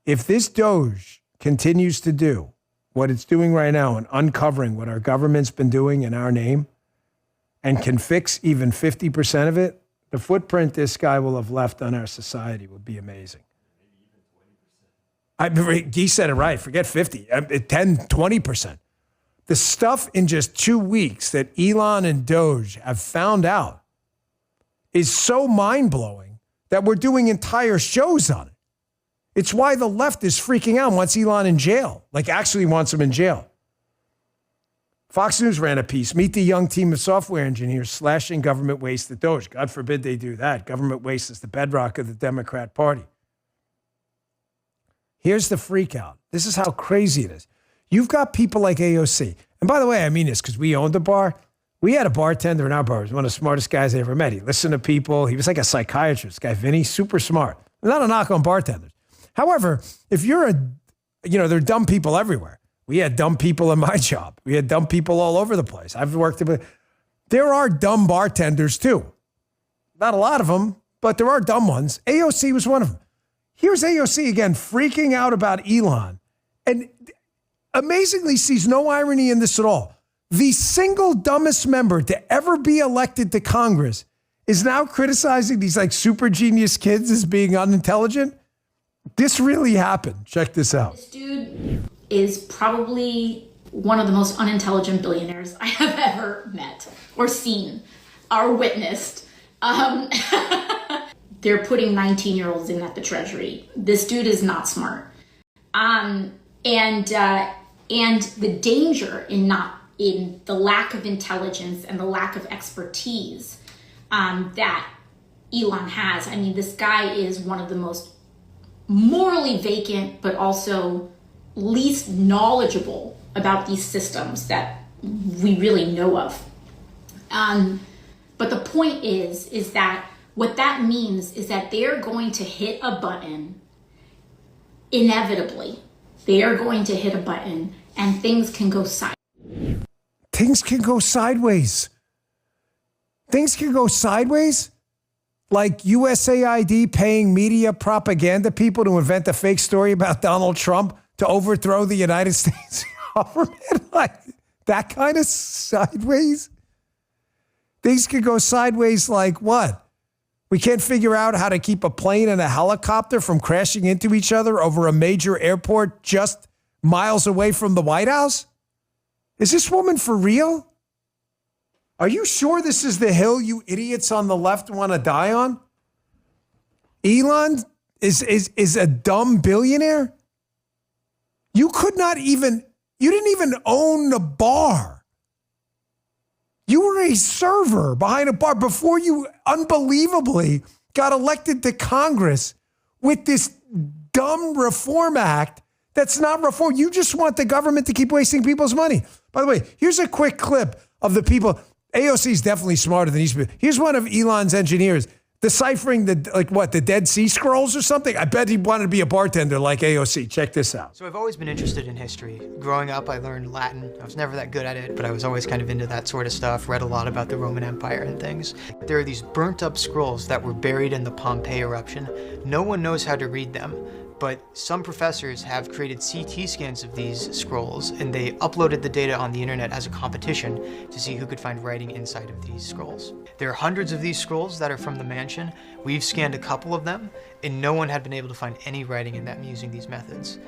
If this DOGE continues to do what it's doing right now and uncovering what our government's been doing in our name and can fix even 50% of it, the footprint this guy will have left on our society would be amazing. He said it right. Forget 50, 10, 20%. The stuff in just 2 weeks that Elon and DOGE have found out is so mind-blowing that we're doing entire shows on it. It's why the left is freaking out and wants Elon in jail, like actually wants him in jail. Fox News ran a piece. Meet the young team of software engineers slashing government waste at DOGE. God forbid they do that. Government waste is the bedrock of the Democrat Party. Here's the freak out. This is how crazy it is. You've got people like AOC. And by the way, I mean this because we owned a bar. We had a bartender in our bar. He was one of the smartest guys I ever met. He listened to people. He was like a psychiatrist, guy Vinny, super smart. Not a knock on bartenders. However, if you're there are dumb people everywhere. We had dumb people in my job. We had dumb people all over the place. I've worked with. There are dumb bartenders too. Not a lot of them, but there are dumb ones. AOC was one of them. Here's AOC again freaking out about Elon and amazingly sees no irony in this at all. The single dumbest member to ever be elected to Congress is now criticizing these like super genius kids as being unintelligent. This really happened. Check this out. This dude is probably one of the most unintelligent billionaires I have ever met or seen or witnessed. They're putting 19-year-olds in at the Treasury. This dude is not smart. And the danger in the lack of intelligence and the lack of expertise that Elon has. I mean, this guy is one of the most morally vacant, but also least knowledgeable about these systems that we really know of. But the point is that what that means is that they're going to hit a button inevitably. They are going to hit a button and things can go sideways. Things can go sideways. Things can go sideways? Like USAID paying media propaganda people to invent a fake story about Donald Trump to overthrow the United States government? Like that kind of sideways? Things could go sideways like what? We can't figure out how to keep a plane and a helicopter from crashing into each other over a major airport just miles away from the White House? Is this woman for real? Are you sure this is the hill you idiots on the left want to die on? Elon is a dumb billionaire? You didn't even own the bar. You were a server behind a bar before you unbelievably got elected to Congress with this dumb reform act that's not reform. You just want the government to keep wasting people's money. By the way, here's a quick clip of the people. AOC is definitely smarter than these people. Here's one of Elon's engineers deciphering the Dead Sea Scrolls or something. I bet he wanted to be a bartender like AOC. Check this out. So I've always been interested in history. Growing up, I learned Latin. I was never that good at it, but I was always kind of into that sort of stuff, read a lot about the Roman Empire and things. There are these burnt up scrolls that were buried in the Pompeii eruption. No one knows how to read them, but some professors have created CT scans of these scrolls, and they uploaded the data on the internet as a competition to see who could find writing inside of these scrolls. There are hundreds of these scrolls that are from the mansion. We've scanned a couple of them, and no one had been able to find any writing in them using these methods.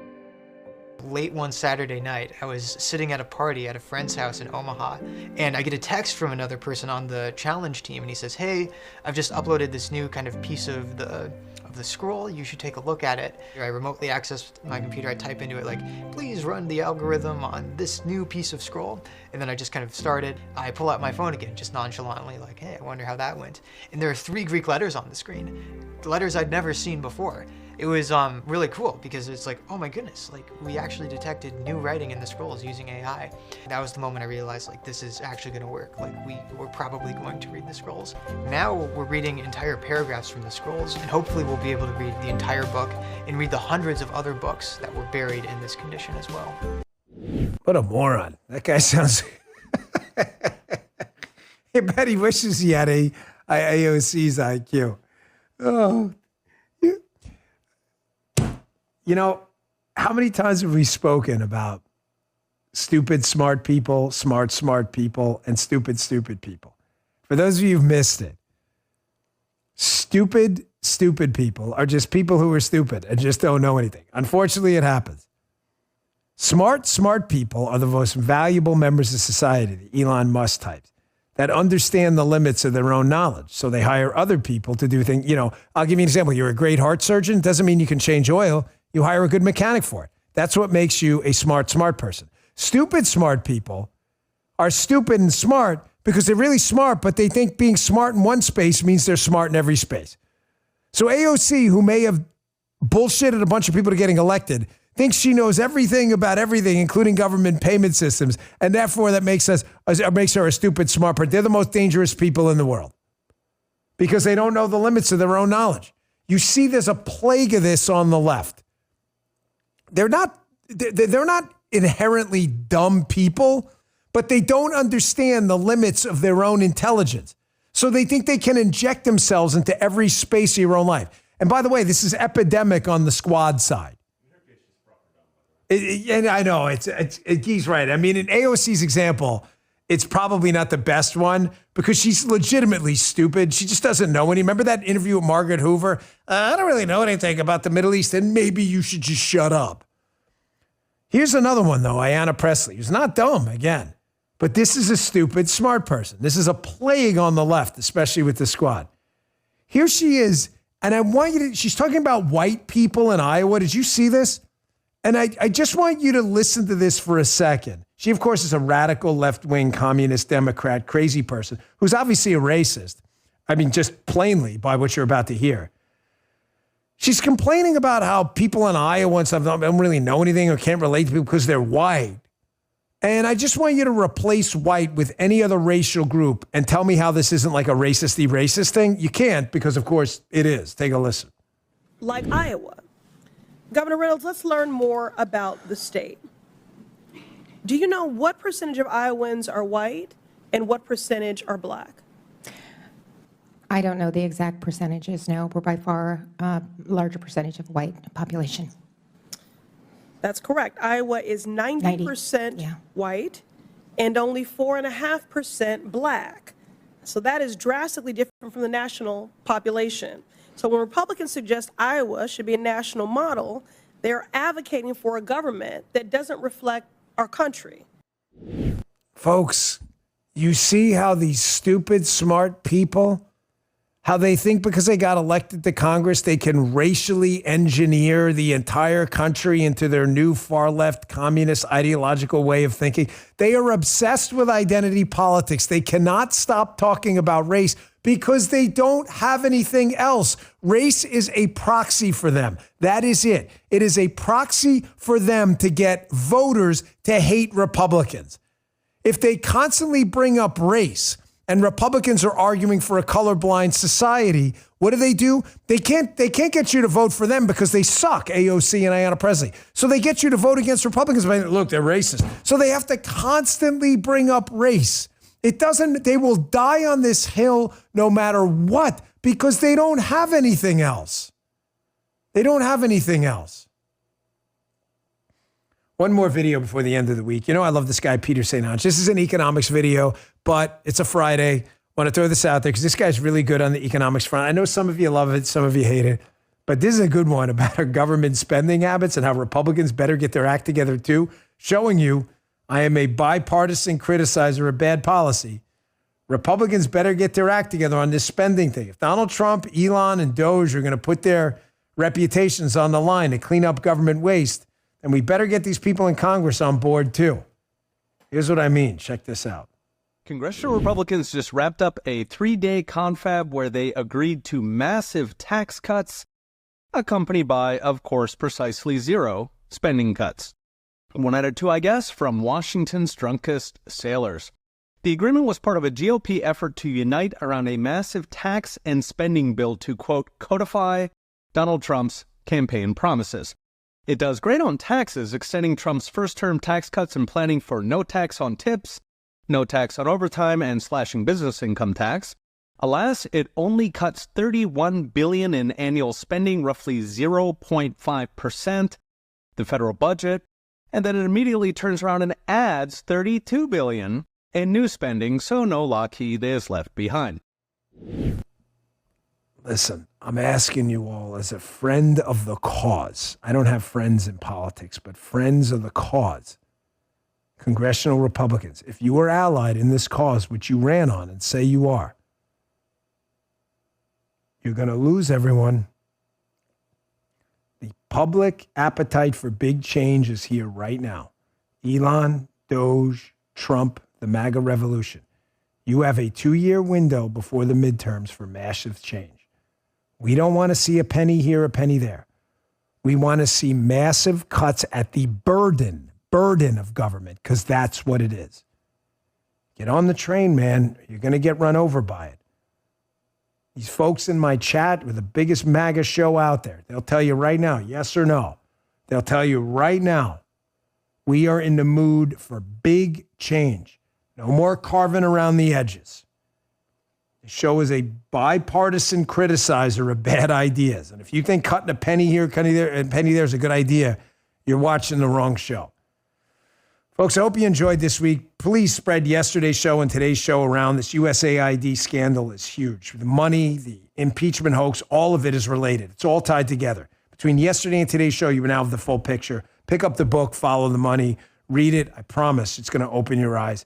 Late one Saturday night, I was sitting at a party at a friend's house in Omaha, and I get a text from another person on the challenge team, and he says, "Hey, I've just uploaded this new kind of piece of the scroll. You should take a look at it." I remotely access my computer. I type into it like, "Please run the algorithm on this new piece of scroll." And then I just kind of started. I pull out my phone again, just nonchalantly, like, "Hey, I wonder how that went." And there are 3 Greek letters on the screen, letters I'd never seen before. It was really cool because it's like, oh my goodness, like we actually detected new writing in the scrolls using AI. That was the moment I realized like this is actually going to work. Like we're probably going to read the scrolls. Now we're reading entire paragraphs from the scrolls, and hopefully we'll be able to read the entire book and read the hundreds of other books that were buried in this condition as well. What a moron. That guy sounds... I bet he wishes he had AOC's IQ. Oh, you know, how many times have we spoken about stupid, smart people, smart people, and stupid people? For those of you who've missed it, stupid people are just people who are stupid and just don't know anything. Unfortunately, it happens. Smart people are the most valuable members of society, the Elon Musk types, that understand the limits of their own knowledge. So they hire other people to do things. You know, I'll give you an example. You're a great heart surgeon. Doesn't mean you can change oil. You hire a good mechanic for it. That's what makes you a smart person. Stupid smart people are stupid and smart because they're really smart, but they think being smart in one space means they're smart in every space. So AOC, who may have bullshitted a bunch of people to getting elected, thinks she knows everything about everything, including government payment systems, and therefore that makes her a stupid smart person. They're the most dangerous people in the world because they don't know the limits of their own knowledge. You see there's a plague of this on the left. They're not inherently dumb people, but they don't understand the limits of their own intelligence. So they think they can inject themselves into every space of your own life. And by the way, this is epidemic on the squad side. And I know, he's right. I mean, in AOC's example, it's probably not the best one because she's legitimately stupid. She just doesn't know any. Remember that interview with Margaret Hoover? I don't really know anything about the Middle East, and maybe you should just shut up. Here's another one, though, Ayanna Pressley, who's not dumb, again. But this is a stupid, smart person. This is a plague on the left, especially with the squad. Here she is, and I want you to, she's talking about white people in Iowa. Did you see this? And I just want you to listen to this for a second. She, of course, is a radical left-wing communist Democrat, crazy person, who's obviously a racist. I mean, just plainly by what you're about to hear. She's complaining about how people in Iowa and stuff don't really know anything or can't relate to people because they're white. And I just want you to replace white with any other racial group and tell me how this isn't like a racist thing. You can't because, of course, it is. Take a listen. Like Iowa. Governor Reynolds, let's learn more about the state. Do you know what percentage of Iowans are white and what percentage are black? I don't know the exact percentages, no. We're by far a larger percentage of white population. That's correct. Iowa is 90% white and only 4.5% black. So that is drastically different from the national population. So when Republicans suggest Iowa should be a national model, they're advocating for a government that doesn't reflect our country. Folks, you see how these stupid, smart people, how they think because they got elected to Congress, they can racially engineer the entire country into their new far-left communist ideological way of thinking. They are obsessed with identity politics. They cannot stop talking about race because they don't have anything else. Race is a proxy for them. That is it. It is a proxy for them to get voters to hate Republicans. If they constantly bring up race and Republicans are arguing for a colorblind society, what do? They can't get you to vote for them because they suck, AOC and Ayanna Pressley. So they get you to vote against Republicans. Look, they're racist. So they have to constantly bring up race. They will die on this hill no matter what because they don't have anything else. They don't have anything else. One more video before the end of the week. You know, I love this guy, Peter St. Ange. This is an economics video, but it's a Friday. I want to throw this out there because this guy's really good on the economics front. I know some of you love it, some of you hate it, but this is a good one about our government spending habits and how Republicans better get their act together too, showing you I am a bipartisan criticizer of bad policy. Republicans better get their act together on this spending thing. If Donald Trump, Elon, and DOGE are going to put their reputations on the line to clean up government waste, then we better get these people in Congress on board too. Here's what I mean. Check this out. Congressional Republicans just wrapped up a 3-day confab where they agreed to massive tax cuts, accompanied by, of course, precisely zero spending cuts. One out of two, I guess, from Washington's drunkest sailors. The agreement was part of a GOP effort to unite around a massive tax and spending bill to, quote, codify Donald Trump's campaign promises. It does great on taxes, extending Trump's first-term tax cuts and planning for no tax on tips, no tax on overtime, and slashing business income tax. Alas, it only cuts $31 billion in annual spending, roughly 0.5%, the federal budget, and then it immediately turns around and adds $32 billion in new spending, so no Lockheed is left behind. Listen, I'm asking you all as a friend of the cause. I don't have friends in politics, but friends of the cause. Congressional Republicans, if you are allied in this cause, which you ran on and say you are, you're going to lose everyone. The public appetite for big change is here right now. Elon, DOGE, Trump, the MAGA revolution. You have a 2-year window before the midterms for massive change. We don't want to see a penny here, a penny there. We want to see massive cuts at the burden of government, because that's what it is. Get on the train, man. You're going to get run over by it. These folks in my chat with the biggest MAGA show out there, they'll tell you right now, yes or no. They'll tell you right now, we are in the mood for big change. No more carving around the edges. The show is a bipartisan criticizer of bad ideas. And if you think cutting a penny here, penny there, and penny there is a good idea, you're watching the wrong show. Folks, I hope you enjoyed this week. Please spread yesterday's show and today's show around. This USAID scandal is huge. The money, the impeachment hoax, all of it is related. It's all tied together. Between yesterday and today's show, you now have the full picture. Pick up the book, Follow the Money, read it. I promise it's going to open your eyes.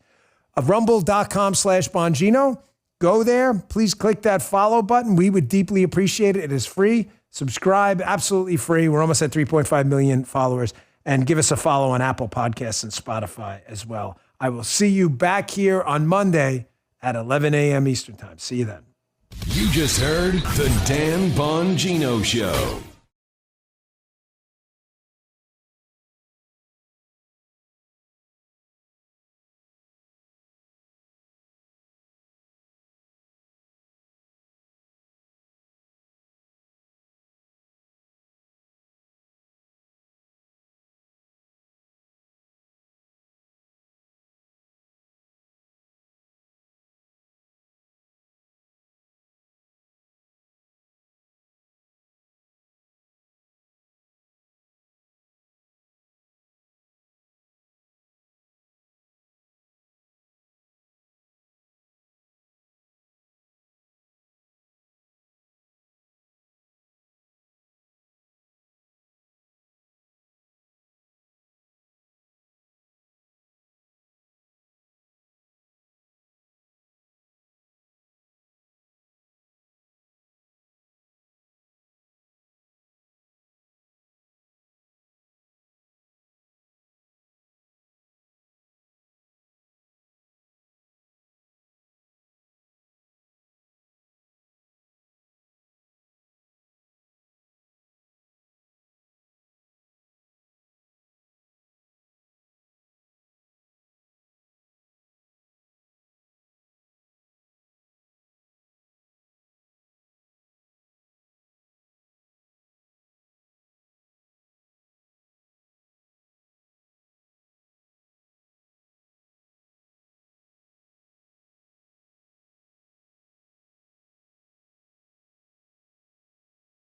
Rumble.com/Bongino. Go there. Please click that follow button. We would deeply appreciate it. It is free. Subscribe, absolutely free. We're almost at 3.5 million followers. And give us a follow on Apple Podcasts and Spotify as well. I will see you back here on Monday at 11 a.m. Eastern Time. See you then. You just heard The Dan Bongino Show.